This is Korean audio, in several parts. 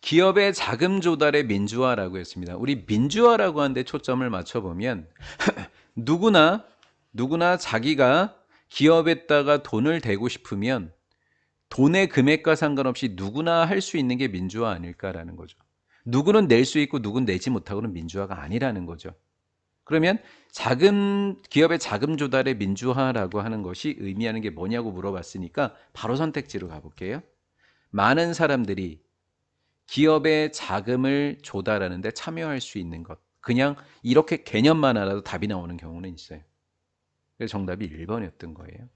기업의 자금 조달의 민주화라고 했습니다. 우리 민주화라고 하는데 초점을 맞춰보면 누구나 자기가 기업에다가 돈을 대고 싶으면 돈의 금액과 상관없이 누구나 할 수 있는 게 민주화 아닐까라는 거죠. 누구는 낼 수 있고 누구는 내지 못하고는 민주화가 아니라는 거죠. 그러면 기업의 자금 조달의 민주화라고 하는 것이 의미하는 게 뭐냐고 물어봤으니까 바로 선택지로 가볼게요. 많은 사람들이 기업의 자금을 조달하는데 참여할 수 있는 것. 그냥 이렇게 개념만 알아도 답이 나오는 경우는 있어요. 그래서 정답이 1번이었던 거예요.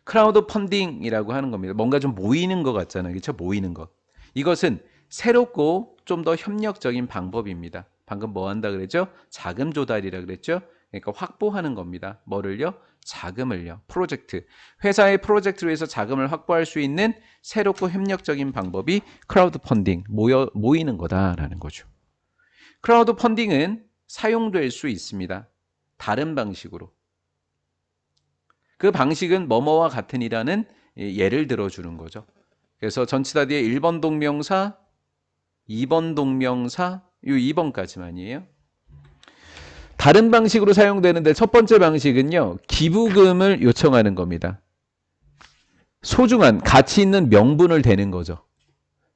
크라우드 펀딩이라고 하는 겁니다. 뭔가 좀 모이는 것 같잖아요. 그렇죠? 모이는 것. 이것은 새롭고 좀 더 협력적인 방법입니다. 방금 뭐 한다 그랬죠? 자금 조달이라 그랬죠? 그러니까 확보하는 겁니다. 뭐를요? 자금을요. 프로젝트. 회사의 프로젝트로 해서 자금을 확보할 수 있는 새롭고 협력적인 방법이 크라우드 펀딩, 모이는 거다라는 거죠. 크라우드 펀딩은 사용될 수 있습니다. 다른 방식으로. 그 방식은 뭐뭐와 같으니라는 예를 들어주는 거죠. 그래서 전치사 뒤에 1번 동명사, 2번 동명사, 이 2번까지만이에요. 다른 방식으로 사용되는데 첫 번째 방식은요. 기부금을 요청하는 겁니다. 소중한 가치 있는 명분을 대는 거죠.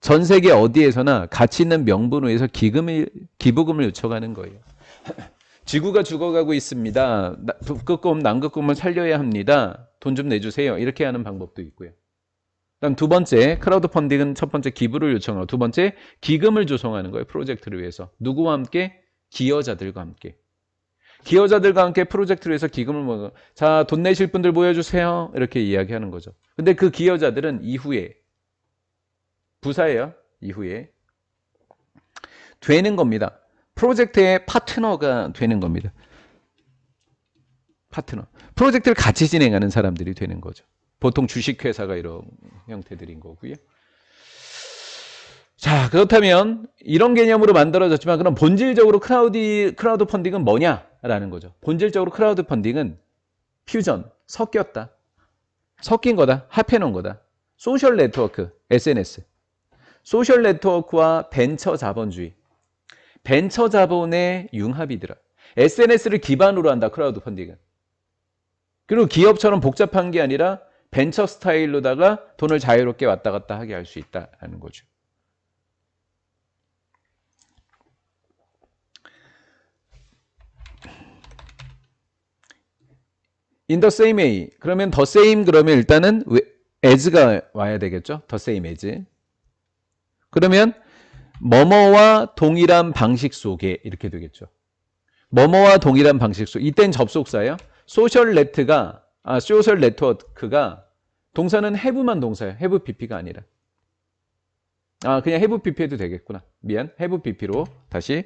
전 세계 어디에서나 가치 있는 명분을 위해서 기부금을 요청하는 거예요. 지구가 죽어가고 있습니다. 북극곰, 남극곰을 살려야 합니다. 돈 좀 내주세요. 이렇게 하는 방법도 있고요. 그다음 두 번째, 크라우드 펀딩은 첫 번째 기부를 요청하고 두 번째 기금을 조성하는 거예요. 프로젝트를 위해서. 누구와 함께? 기여자들과 함께. 기여자들과 함께 프로젝트를 위해서 기금을 모아. 자, 돈 내실 분들 모여주세요. 이렇게 이야기하는 거죠. 근데 그 기여자들은 이후에 부사예요. 이후에 되는 겁니다. 프로젝트의 파트너가 되는 겁니다. 파트너. 프로젝트를 같이 진행하는 사람들이 되는 거죠. 보통 주식회사가 이런 형태들인 거고요. 자, 그렇다면 이런 개념으로 만들어졌지만 그럼 본질적으로 크라우드 펀딩은 뭐냐라는 거죠. 본질적으로 크라우드 펀딩은 퓨전, 섞였다. 섞인 거다. 합해놓은 거다. 소셜 네트워크, SNS. 소셜 네트워크와 벤처 자본주의. 벤처 자본의 융합이더라. SNS를 기반으로 한다. 크라우드 펀딩은. 그리고 기업처럼 복잡한 게 아니라 벤처 스타일로다가 돈을 자유롭게 왔다 갔다 하게 할 수 있다는 거죠. In the same way. 그러면 the same 그러면 일단은 as가 와야 되겠죠. the same as. 그러면 뭐뭐와 동일한 방식 속에 이렇게 되겠죠. 뭐뭐와 동일한 방식 속. 이땐 접속사예요. 소셜 네트워크가 동사는 have만 동사예요. have pp가 아니라. 그냥 have pp 해도 되겠구나. 미안. have pp로 다시.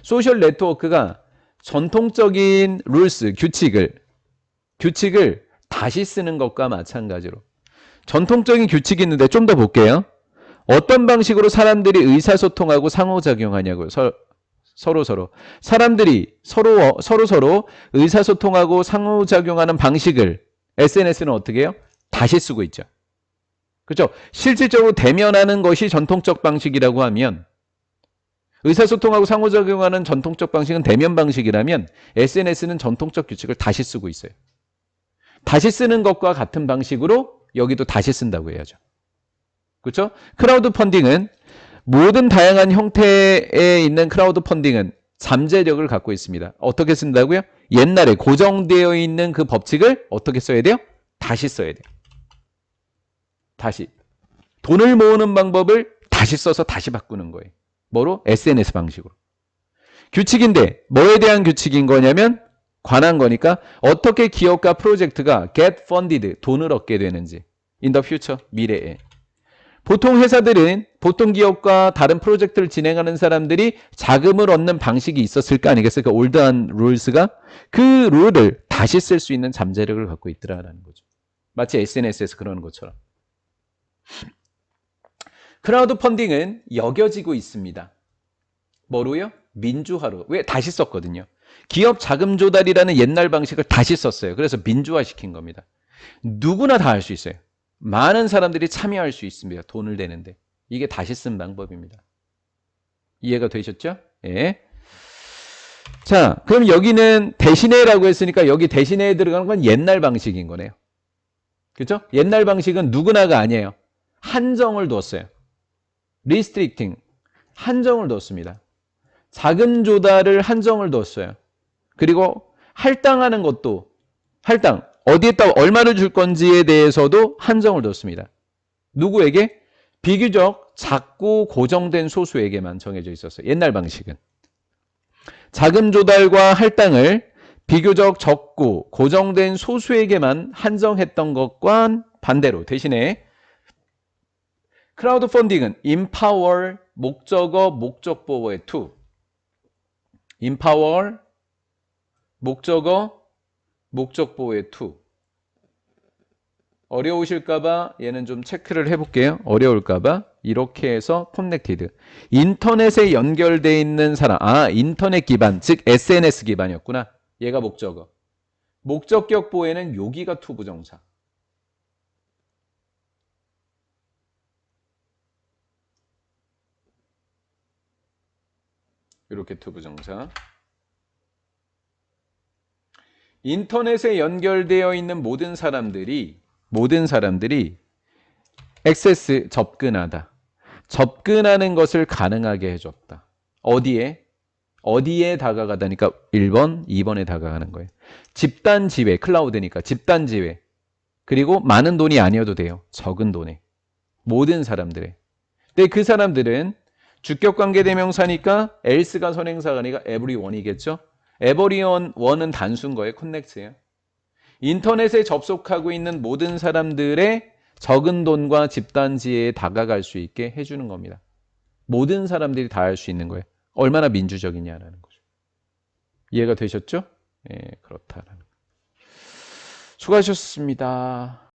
소셜 네트워크가 전통적인 룰스, 규칙을 다시 쓰는 것과 마찬가지로. 전통적인 규칙이 있는데 좀 더 볼게요. 어떤 방식으로 사람들이 의사소통하고 상호작용하냐고요. 서로. 사람들이 서로 의사소통하고 상호작용하는 방식을 SNS는 어떻게 해요? 다시 쓰고 있죠. 그렇죠? 실질적으로 대면하는 것이 전통적 방식이라고 하면 의사소통하고 상호작용하는 전통적 방식은 대면 방식이라면 SNS는 전통적 규칙을 다시 쓰고 있어요. 다시 쓰는 것과 같은 방식으로 여기도 다시 쓴다고 해야죠. 그렇죠? 크라우드 펀딩은 모든 다양한 형태에 있는 크라우드 펀딩은 잠재력을 갖고 있습니다. 어떻게 쓴다고요? 옛날에 고정되어 있는 그 법칙을 어떻게 써야 돼요? 다시 써야 돼요. 다시. 돈을 모으는 방법을 다시 써서 다시 바꾸는 거예요. 뭐로? SNS 방식으로. 규칙인데 뭐에 대한 규칙인 거냐면 관한 거니까 어떻게 기업과 프로젝트가 get funded, 돈을 얻게 되는지 in the future, 미래에. 보통 기업과 다른 프로젝트를 진행하는 사람들이 자금을 얻는 방식이 있었을 거 아니겠어요? 그 올드한 룰스가 그 룰을 다시 쓸 수 있는 잠재력을 갖고 있더라라는 거죠. 마치 SNS에서 그러는 것처럼. 크라우드 펀딩은 여겨지고 있습니다. 뭐로요? 민주화로. 왜? 다시 썼거든요. 기업 자금 조달이라는 옛날 방식을 다시 썼어요. 그래서 민주화시킨 겁니다. 누구나 다 할 수 있어요. 많은 사람들이 참여할 수 있습니다. 돈을 내는데. 이게 다시 쓴 방법입니다. 이해가 되셨죠? 예. 자, 그럼 여기는 대신에라고 했으니까 여기 대신에 들어가는 건 옛날 방식인 거네요. 그렇죠? 옛날 방식은 누구나가 아니에요. 한정을 뒀어요. restricting. 한정을 뒀습니다. 자금 조달을 한정을 뒀어요. 그리고 할당하는 것도 할당. 어디에다 얼마를 줄 건지에 대해서도 한정을 뒀습니다. 누구에게? 비교적 작고 고정된 소수에게만 정해져 있었어요. 옛날 방식은. 자금 조달과 할당을 비교적 적고 고정된 소수에게만 한정했던 것과 반대로 대신에 크라우드 펀딩은 empower 목적어 목적보호의 to empower 목적어 목적보호의 to 어려우실까봐 얘는 좀 체크를 해볼게요. 어려울까봐 이렇게 해서 connected 인터넷에 연결되어 있는 사람 인터넷 기반 즉 SNS 기반이었구나. 얘가 목적어 목적격 보호에는 여기가 to 부정사 이렇게 to 부정사 인터넷에 연결되어 있는 모든 사람들이 액세스 접근하다. 접근하는 것을 가능하게 해줬다. 어디에 다가가다니까 1번, 2번에 다가가는 거예요. 집단 지회, 클라우드니까 집단 지회. 그리고 많은 돈이 아니어도 돼요. 적은 돈에. 모든 사람들의. 근데 그 사람들은 주격관계 대명사니까 else가 선행사가 아니라 everyone이겠죠. everyone은 단수인 거예요. connect예요. 인터넷에 접속하고 있는 모든 사람들의 적은 돈과 집단 지혜에 다가갈 수 있게 해주는 겁니다. 모든 사람들이 다 할 수 있는 거예요. 얼마나 민주적이냐라는 거죠. 이해가 되셨죠? 예, 그렇다라는 거. 수고하셨습니다.